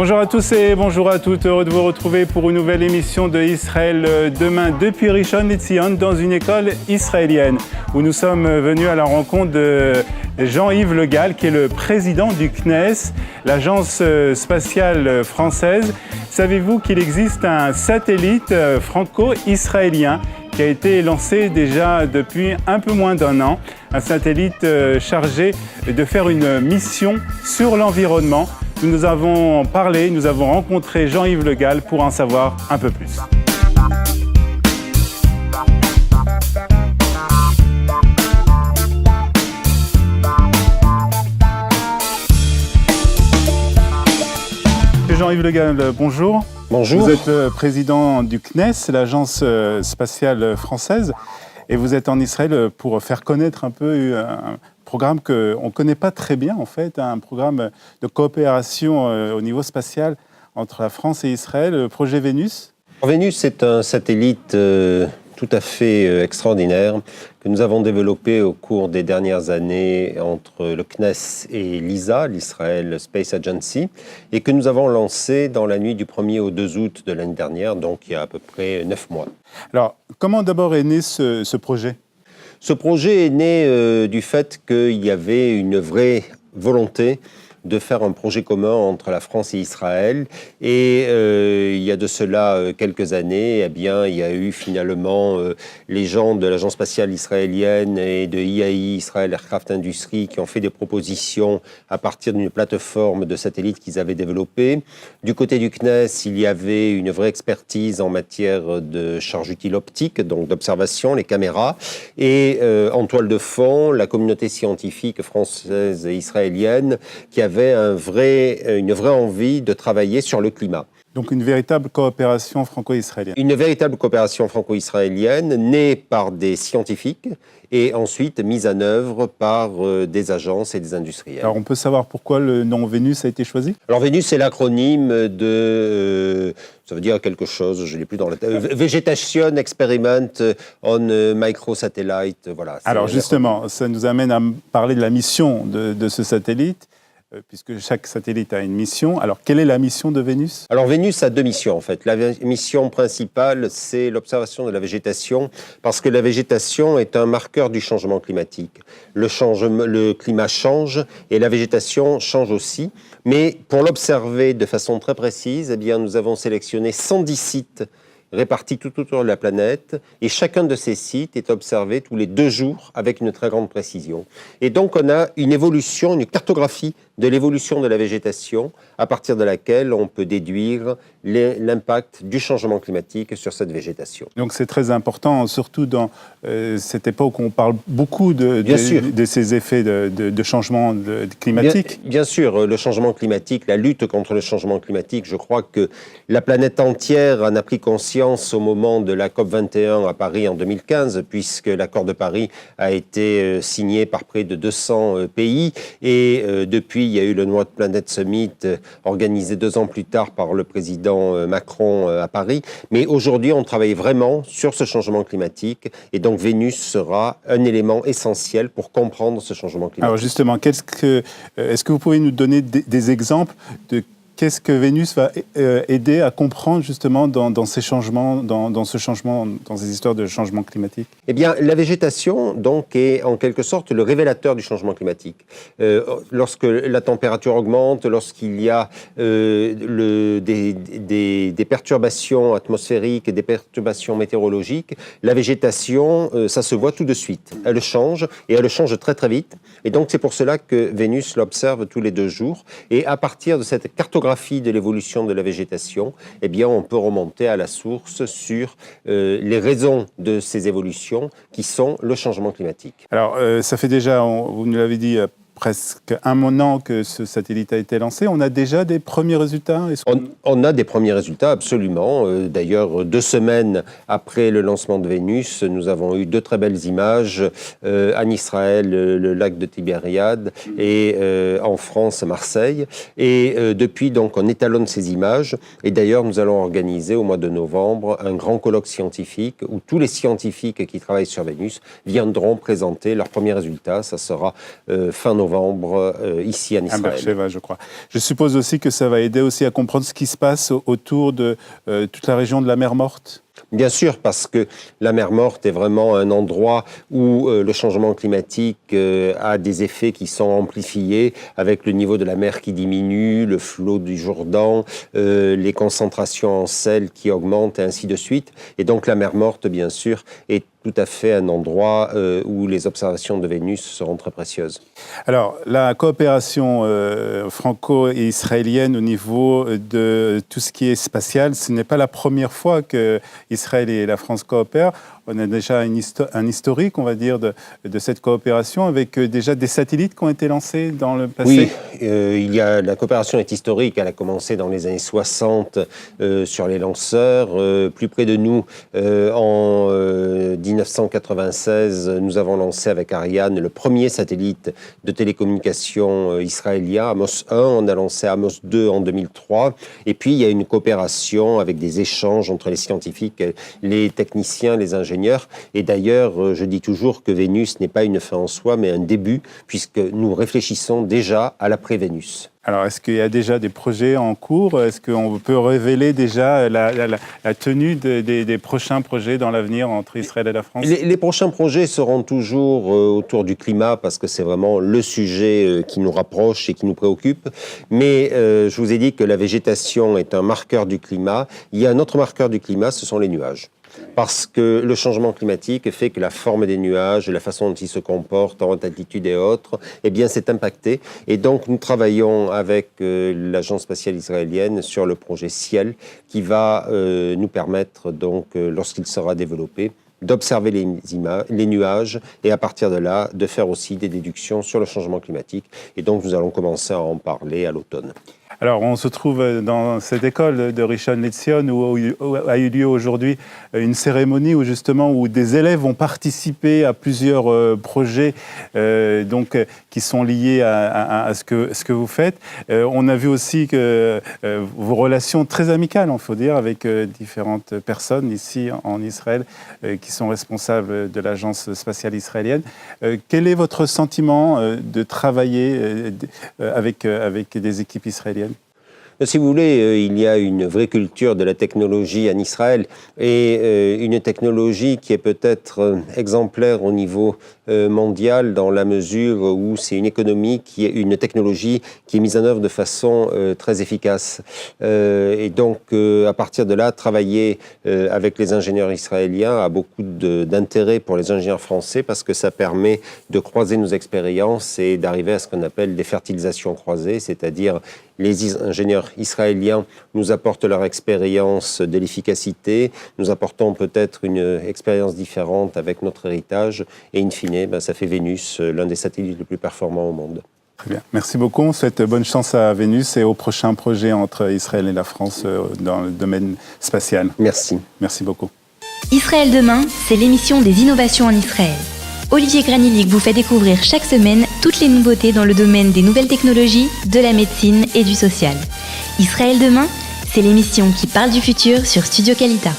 Bonjour à tous et bonjour à toutes, heureux de vous retrouver pour une nouvelle émission de Israël demain depuis Rishon LeZion dans une école israélienne où nous sommes venus à la rencontre de Jean-Yves Le Gall qui est le président du CNES, l'agence spatiale française. Savez-vous qu'il existe un satellite franco-israélien qui a été lancé déjà depuis un peu moins d'un an, un satellite chargé de faire une mission sur l'environnement. Nous avons parlé, nous avons rencontré Jean-Yves Le Gall pour en savoir un peu plus. Jean-Yves Le Gall, bonjour. Bonjour. Vous êtes le président du CNES, l'agence spatiale française, et vous êtes en Israël pour faire connaître un peu un programme qu'on ne connaît pas très bien, en fait, un programme de coopération au niveau spatial entre la France et Israël, le projet Vénus. Vénus est un satellite tout à fait extraordinaire que nous avons développé au cours des dernières années entre le CNES et l'ISA, l'Israel Space Agency, et que nous avons lancé dans la nuit du 1er au 2 août de l'année dernière, donc il y a à peu près 9 mois. Alors, comment d'abord est né ce projet ? Ce projet est né du fait qu'il y avait une vraie volonté de faire un projet commun entre la France et Israël. Et il y a de cela quelques années, eh bien, il y a eu finalement les gens de l'Agence spatiale israélienne et de IAI, Israel Aircraft Industry, qui ont fait des propositions à partir d'une plateforme de satellites qu'ils avaient développée. Du côté du CNES, il y avait une vraie expertise en matière de charge utile optique, donc d'observation, les caméras. Et en toile de fond, la communauté scientifique française et israélienne qui avait une vraie envie de travailler sur le climat. Donc une véritable coopération franco-israélienne. Une véritable coopération franco-israélienne née par des scientifiques et ensuite mise en œuvre par des agences et des industriels. Alors on peut savoir pourquoi le nom Vénus a été choisi ? Alors Vénus, c'est l'acronyme de... ça veut dire quelque chose, je ne l'ai plus dans la tête. Vegetation Experiment on Microsatellite, voilà. Alors justement, ça nous amène à parler de la mission de ce satellite. Puisque chaque satellite a une mission. Alors, quelle est la mission de Vénus ? Alors, Vénus a deux missions, en fait. La mission principale, c'est l'observation de la végétation, parce que la végétation est un marqueur du changement climatique. Le climat change et la végétation change aussi. Mais pour l'observer de façon très précise, eh bien, nous avons sélectionné 110 sites répartis tout autour de la planète, et chacun de ces sites est observé tous les 2 jours avec une très grande précision. Et donc on a une évolution, une cartographie de l'évolution de la végétation, à partir de laquelle on peut déduire l'impact du changement climatique sur cette végétation. Donc c'est très important, surtout dans cette époque où on parle beaucoup de ces effets de changement climatique. Bien sûr, le changement climatique, la lutte contre le changement climatique, je crois que la planète entière en a pris conscience au moment de la COP21 à Paris en 2015, puisque l'accord de Paris a été signé par près de 200 pays, et depuis il y a eu le North Planet Summit organisé 2 ans plus tard par le président Macron à Paris. Mais aujourd'hui, on travaille vraiment sur ce changement climatique et donc Vénus sera un élément essentiel pour comprendre ce changement climatique. Alors justement, est-ce que vous pouvez nous donner des exemples de qu'est-ce que Vénus va aider à comprendre justement dans ces changements, dans ces histoires de changement climatique ? Eh bien, la végétation donc est en quelque sorte le révélateur du changement climatique. Lorsque la température augmente, lorsqu'il y a des perturbations atmosphériques et des perturbations météorologiques, la végétation, ça se voit tout de suite. Elle change et elle change très très vite. Et donc c'est pour cela que Vénus l'observe tous les 2 jours. Et à partir de cette cartographie de l'évolution de la végétation, eh bien, on peut remonter à la source sur les raisons de ces évolutions qui sont le changement climatique. Alors, ça fait déjà, vous nous l'avez dit, presque un an que ce satellite a été lancé. On a déjà des premiers résultats ? On a des premiers résultats, absolument. D'ailleurs, 2 semaines après le lancement de Vénus, nous avons eu 2 très belles images en Israël, le lac de Tibériade, et en France, Marseille. Et depuis, donc, on étalonne ces images. Et d'ailleurs, nous allons organiser au mois de novembre un grand colloque scientifique où tous les scientifiques qui travaillent sur Vénus viendront présenter leurs premiers résultats. Ça sera fin novembre. novembre ici en Israël. À Beersheba, je crois. Je suppose aussi que ça va aider aussi à comprendre ce qui se passe autour de toute la région de la mer Morte. Bien sûr, parce que la mer Morte est vraiment un endroit où le changement climatique a des effets qui sont amplifiés avec le niveau de la mer qui diminue, le flot du Jourdain, les concentrations en sel qui augmentent et ainsi de suite. Et donc la mer Morte, bien sûr, est tout à fait un endroit où les observations de Vénus seront très précieuses. Alors, la coopération franco-israélienne au niveau de tout ce qui est spatial, ce n'est pas la première fois que Israël et la France coopèrent. On a déjà un historique, on va dire, de cette coopération avec déjà des satellites qui ont été lancés dans le passé. Oui, la coopération est historique. Elle a commencé dans les années 60 sur les lanceurs. Plus près de nous, en 1996, nous avons lancé avec Ariane le premier satellite de télécommunication israélien, Amos 1. On a lancé Amos 2 en 2003. Et puis, il y a une coopération avec des échanges entre les scientifiques, les techniciens, les ingénieurs. Et d'ailleurs, je dis toujours que Vénus n'est pas une fin en soi, mais un début, puisque nous réfléchissons déjà à l'après-Vénus. Alors, est-ce qu'il y a déjà des projets en cours? Est-ce qu'on peut révéler déjà la tenue des prochains projets dans l'avenir entre Israël et la France? Les prochains projets seront toujours autour du climat, parce que c'est vraiment le sujet qui nous rapproche et qui nous préoccupe. Mais je vous ai dit que la végétation est un marqueur du climat. Il y a un autre marqueur du climat, ce sont les nuages. Parce que le changement climatique fait que la forme des nuages, la façon dont ils se comportent en haute altitude et autres, eh bien, c'est impacté. Et donc, nous travaillons avec l'Agence spatiale israélienne sur le projet Ciel, qui va nous permettre, donc, lorsqu'il sera développé, d'observer les nuages et à partir de là, de faire aussi des déductions sur le changement climatique. Et donc, nous allons commencer à en parler à l'automne. Alors, on se trouve dans cette école de Rishon LeZion où a eu lieu aujourd'hui une cérémonie où des élèves ont participé à plusieurs projets qui sont liés à ce que vous faites. On a vu aussi que vos relations très amicales, il faut dire, avec différentes personnes ici en Israël qui sont responsables de l'Agence spatiale israélienne. Quel est votre sentiment de travailler avec des équipes israéliennes? Si vous voulez, il y a une vraie culture de la technologie en Israël et une technologie qui est peut-être exemplaire au niveau mondial dans la mesure où c'est une technologie qui est mise en œuvre de façon très efficace. Et donc, à partir de là, travailler avec les ingénieurs israéliens a beaucoup d'intérêt pour les ingénieurs français parce que ça permet de croiser nos expériences et d'arriver à ce qu'on appelle des fertilisations croisées, c'est-à-dire les ingénieurs israéliens nous apportent leur expérience de l'efficacité, nous apportons peut-être une expérience différente avec notre héritage, et in fine, ça fait Vénus, l'un des satellites les plus performants au monde. Très bien. Merci beaucoup. On souhaite bonne chance à Vénus et au prochain projet entre Israël et la France dans le domaine spatial. Merci. Merci beaucoup. Israël demain, c'est l'émission des innovations en Israël. Olivier Granillic vous fait découvrir chaque semaine toutes les nouveautés dans le domaine des nouvelles technologies, de la médecine et du social. Israël demain, c'est l'émission qui parle du futur sur Studio Kalita.